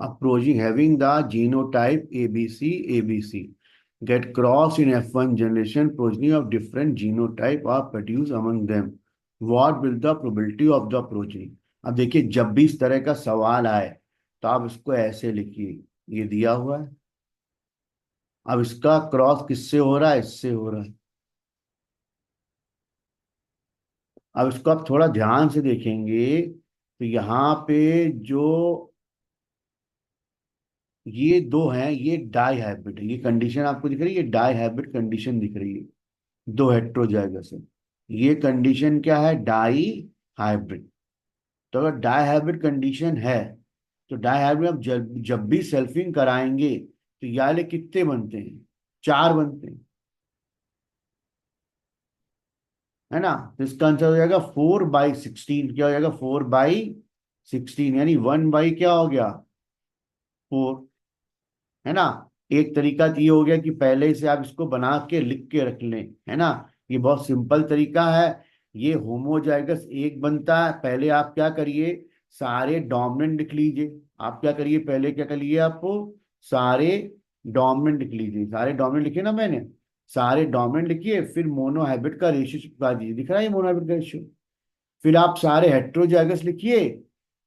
A progeny having the genotype ABC get crossed in F1 generation, progeny of different genotype are produced among them. What will the probability of the progeny? अब देखिए, जब भी इस तरह का सवाल आए तो आप इसको ऐसे लिखिए, ये दिया हुआ है। अब इसका क्रॉस किससे हो रहा है? इससे हो रहा है। अब इसको आप थोड़ा ध्यान से देखेंगे तो यहाँ पे जो ये दो हैं, ये डाई हाइब्रिड है। ये कंडीशन आपको दिख रही है, ये डाई हाइब्रिड कंडीशन दिख रही है, दो हेट्रोजाइगस है। ये कंडीशन क्या है? Dihybrid. तो अगर डाई हाइब्रिड कंडीशन है तो डाई हाइब्रिड आप जब जब भी सेल्फिंग कराएंगे तो ये वाले कितने बनते हैं? चार बनते हैं, है ना? तो इसका आंसर हो जाएगा 4/16। क्या हो जाएगा? 4/16, यानी 1 बाई क्या हो गया? 4, है ना? एक तरीका तो ये हो गया कि पहले से आप इसको बना के लिख के रख लें, है ना? ये बहुत सिंपल तरीका है। ये होमोजाइगस एक बनता है। पहले आप क्या करिए, सारे डोमिनेंट लिख लीजिए। आप क्या करिए, पहले क्या कर लीजिए, आपको सारे डोमिनेंट लिख लीजिए। सारे डोमिनेंट लिखे ना मैंने? सारे डोमिनेंट लिखिए, फिर मोनोहाइब्रिड का रेशियो चिपका दीजिए। दिख रहा है ये मोनोहाइब्रिड का रेशियो? फिर आप सारे हेट्रोजाइगस लिखिए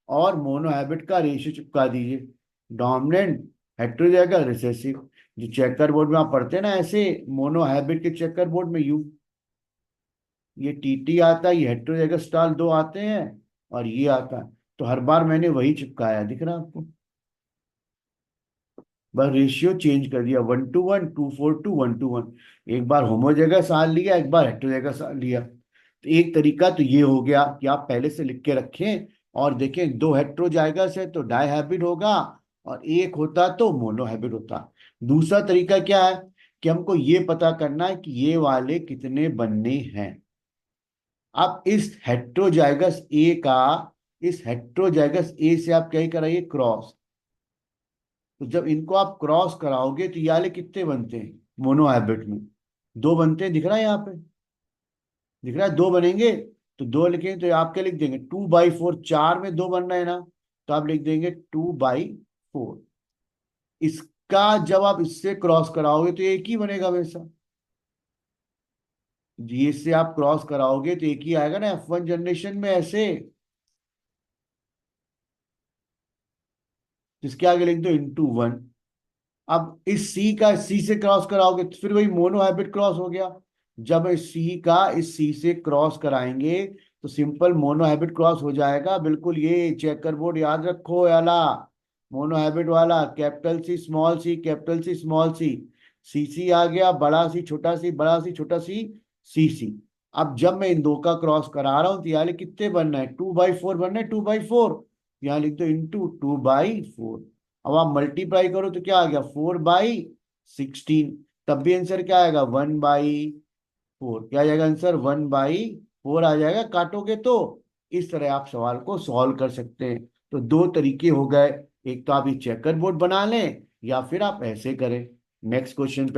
और मोनोहाइब्रिड का रेशियो चिपका दीजिए। Dominant, heterozygous, recessive. जो चेकर बोर्ड में आप पढ़ते हैं ना ऐसे, मोनोहाइब्रिड के चेकर बोर्ड में यू, ये टीटी आता है, ये हेट्रोजाइगस स्टाल दो आते हैं, और ये आता है। तो हर बार मैंने वही चिपकाया, दिख रहा है आपको? बस रेशियो चेंज कर दिया, 1:1, 2:4, 1:1। एक बार होमोजाइगस आ लिया, एक बार हेट्रोजाइगस आ लिया। तो एक तरीका तो ये हो गया कि आप पहले से लिख के रखें और देखें, दो हेट्रोजाइगस है तो डाइहाइब्रिड होगा, और एक होता तो मोनोहाइब्रिड होता। दूसरा तरीका क्या है कि हमको ये पता करना है कि ये वाले कितने बनने हैं। अब इस हेट्रोजाइगस ए से आप क्या ही कराइए, क्रॉस। तो जब इनको आप क्रॉस कराओगे तो ये वाले कितने बनते हैं मोनोहाइब्रिड में? दो बनते हैं, दिख रहा है यहाँ पे? दिख रहा है दो बनेंगे। तो दो लिखेंगे तो आप क्या लिख देंगे? 2/4। चार में दो बन रहा है ना, तो आप लिख देंगे 2/4। इसका जब आप इससे क्रॉस कराओगे तो एक ही बनेगा वैसा। ये से आप क्रॉस कराओगे तो एक ही आएगा ना F1 जनरेशन में ऐसे। जिसके आगे लिख दो *1। अब इस सी का सी से क्रॉस कराओगे तो फिर वही मोनोहाइब्रिड क्रॉस हो गया। जब इस सी का इस सी से क्रॉस कराएंगे तो सिंपल मोनोहाइब्रिड क्रॉस हो जाएगा। बिल्कुल, ये चेकर बोर्ड याद रखो याला, मोनोहाइब्रिड वाला। Capital C small C, capital C small C सी आ गया, बड़ा सी छोटा सी, बड़ा सी छोटा सी सी। अब जब मैं इन दो का क्रॉस करा रहा हूं तो यहाँ कितने बनना है? 2/4 बनना है, 2/4। यहाँ लिख दो *2/4। अब आप मल्टीप्लाई करो तो क्या आ गया? 4/16। तब भी आंसर क्या आएगा? 1/4। क्या आ जाएगा आंसर? 1/4 आ जाएगा, काटोगे तो। इस तरह आप सवाल को सॉल्व कर सकते हैं। तो दो तरीके हो गए, एक तो आप ये चेकर बोर्ड बना लें या फिर आप ऐसे करें। नेक्स्ट क्वेश्चन पे